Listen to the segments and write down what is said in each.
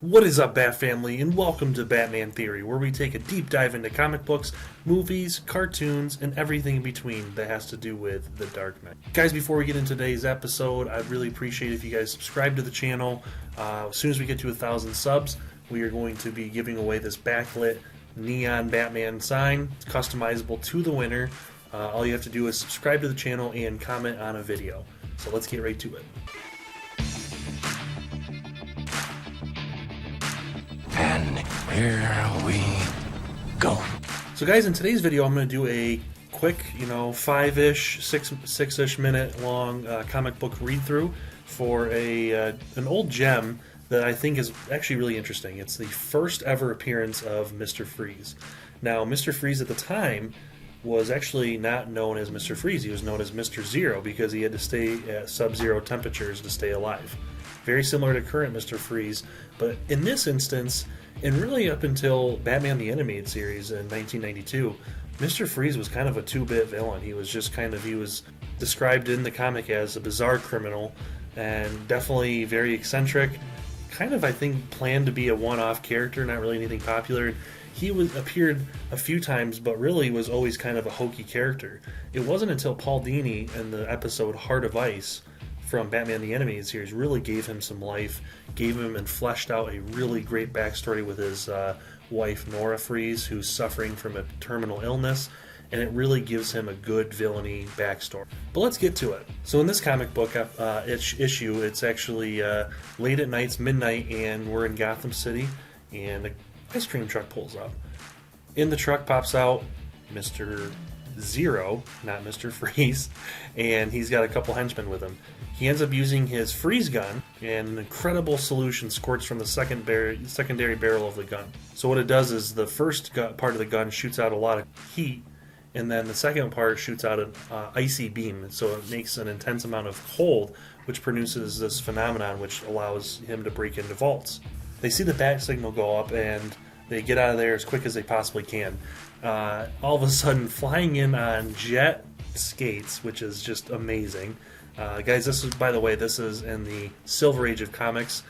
What is up, Bat Family, and welcome to Batman Theory, where we take a deep dive into comic books, movies, cartoons, and everything in between that has to do with the Dark Knight. Guys, before we get into today's episode, I'd really appreciate if you guys subscribe to the channel. As soon as we get to 1,000 subs, we are going to be giving away this backlit neon Batman sign. It's customizable to the winner. All you have to do is subscribe to the channel and comment on a video. So let's get right to it. And here we go. So guys, in today's video I'm going to do a quick, 5-ish, 6-ish minute long comic book read through for an old gem that I think is actually really interesting. It's the first ever appearance of Mr. Freeze. Now, Mr. Freeze at the time was actually not known as Mr. Freeze. He was known as Mr. Zero because he had to stay at sub-zero temperatures to stay alive. Very similar to current Mr. Freeze, but in this instance, and really up until Batman the Animated Series in 1992, Mr. Freeze was kind of a two-bit villain. He was described in the comic as a bizarre criminal, and definitely very eccentric, kind of, I think, planned to be a one-off character, not really anything popular. He appeared a few times, but really was always kind of a hokey character. It wasn't until Paul Dini in the episode Heart of Ice from Batman the Animated Series really gave him some life, gave him and fleshed out a really great backstory with his wife Nora Freeze, who's suffering from a terminal illness, and it really gives him a good villainy backstory. But let's get to it. So in this comic book issue, it's actually late at night, it's midnight, and we're in Gotham City, and an ice cream truck pulls up. In the truck pops out Mr. Zero, not Mr. Freeze, and he's got a couple henchmen with him. He ends up using his freeze gun, and an incredible solution squirts from the secondary barrel of the gun. So what it does is the first part of the gun shoots out a lot of heat, and then the second part shoots out an icy beam. So it makes an intense amount of cold, which produces this phenomenon which allows him to break into vaults. They see the bat signal go up, and they get out of there as quick as they possibly can. All of a sudden, flying in on jet skates, which is just amazing. Guys, by the way, this is in the Silver Age of comics.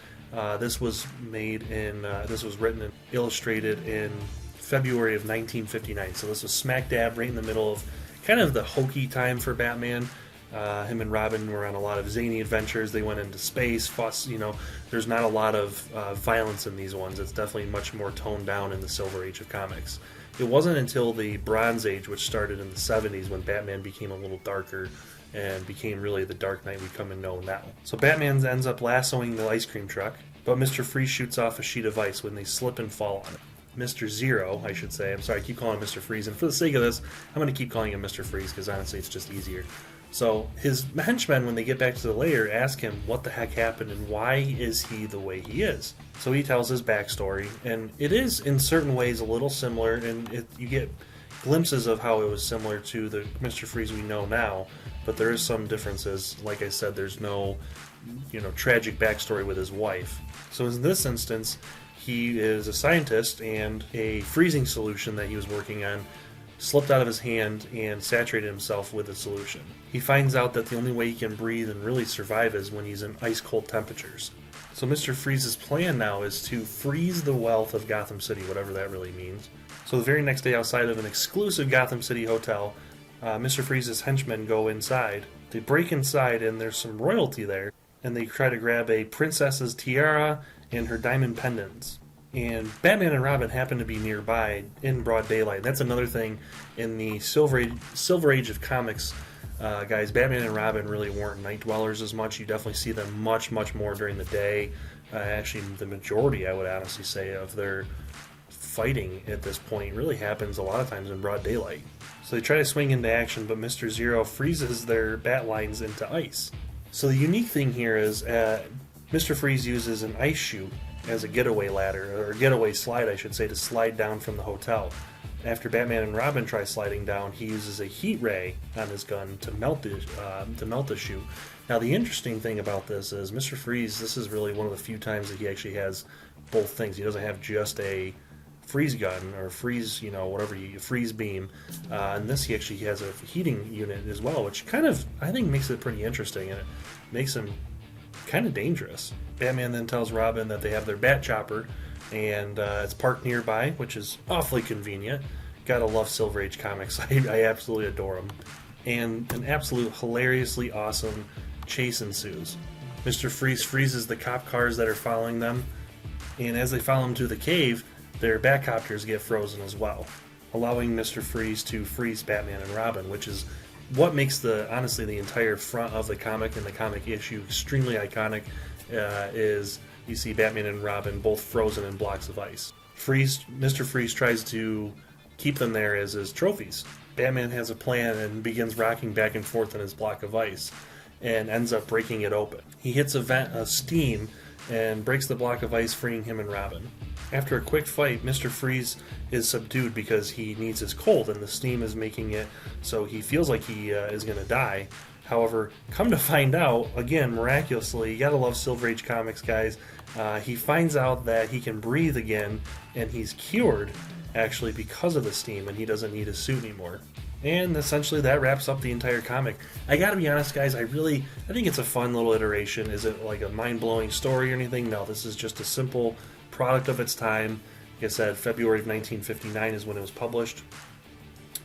This was written and illustrated in February of 1959. So this was smack dab right in the middle of kind of the hokey time for Batman. Him and Robin were on a lot of zany adventures. They went into space. There's not a lot of violence in these ones. It's definitely much more toned down in the Silver Age of comics. It wasn't until the Bronze Age, which started in the 70s, when Batman became a little darker and became really the Dark Knight we come to know now. So Batman ends up lassoing the ice cream truck, but Mr. Freeze shoots off a sheet of ice when they slip and fall on it. Mr. Zero, I should say. I'm sorry, I keep calling him Mr. Freeze, and for the sake of this, I'm going to keep calling him Mr. Freeze because honestly it's just easier. So his henchmen, when they get back to the lair, ask him what the heck happened and why is he the way he is. So he tells his backstory, and it is in certain ways a little similar, and you get glimpses of how it was similar to the Mr. Freeze we know now, but there is some differences. Like I said, there's no tragic backstory with his wife. So in this instance, he is a scientist, and a freezing solution that he was working on slipped out of his hand and saturated himself with the solution. He finds out that the only way he can breathe and really survive is when he's in ice cold temperatures. So Mr. Freeze's plan now is to freeze the wealth of Gotham City, whatever that really means. So the very next day, outside of an exclusive Gotham City hotel, Mr. Freeze's henchmen go inside. They break inside, and there's some royalty there, and they try to grab a princess's tiara and her diamond pendants. And Batman and Robin happen to be nearby in broad daylight. That's another thing in the Silver Age of comics, guys. Batman and Robin really weren't night dwellers as much. You definitely see them much, much more during the day. Actually, the majority, I would honestly say, of their fighting at this point really happens a lot of times in broad daylight. So they try to swing into action, but Mr. Zero freezes their bat lines into ice. So the unique thing here is Mr. Freeze uses an ice chute as a getaway ladder, or getaway slide I should say, to slide down from the hotel. After Batman and Robin try sliding down, he uses a heat ray on his gun to melt the chute. Now the interesting thing about this is Mr. Freeze, this is really one of the few times that he actually has both things. He doesn't have just a freeze gun or freeze beam. And this, he actually has a heating unit as well, which kind of, I think, makes it pretty interesting, and it makes him kind of dangerous. Batman then tells Robin that they have their Bat Chopper, and it's parked nearby, which is awfully convenient. Gotta love Silver Age comics. I absolutely adore them. And an absolute hilariously awesome chase ensues. Mr. Freeze freezes the cop cars that are following them, and as they follow him to the cave, their Batcopters get frozen as well, allowing Mr. Freeze to freeze Batman and Robin, which is what makes honestly the entire front of the comic and the comic issue extremely iconic. Is you see Batman and Robin both frozen in blocks of ice. Mr. Freeze tries to keep them there as his trophies. Batman has a plan and begins rocking back and forth in his block of ice and ends up breaking it open. He hits a vent of steam and breaks the block of ice, freeing him and Robin. After a quick fight, Mr. Freeze is subdued because he needs his cold, and the steam is making it so he feels like he is going to die. However, come to find out, again, miraculously, you gotta love Silver Age comics, guys, he finds out that he can breathe again, and he's cured, actually, because of the steam, and he doesn't need his suit anymore. And essentially that wraps up the entire comic. I gotta be honest, guys, I think it's a fun little iteration. Is it like a mind-blowing story or anything? No, this is just a simple product of its time. Like I said, February of 1959 is when it was published.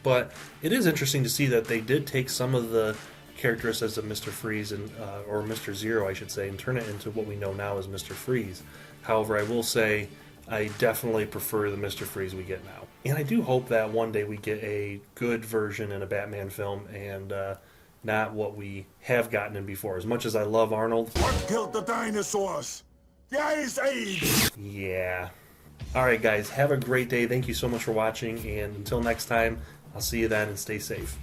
But it is interesting to see that they did take some of the characteristics of Mr. Freeze, or Mr. Zero, I should say, and turn it into what we know now as Mr. Freeze. However, I will say I definitely prefer the Mr. Freeze we get now. And I do hope that one day we get a good version in a Batman film, and not what we have gotten in before. As much as I love Arnold. What killed the dinosaurs? The Ice Age! Yeah. Alright guys, have a great day. Thank you so much for watching, and until next time, I'll see you then, and stay safe.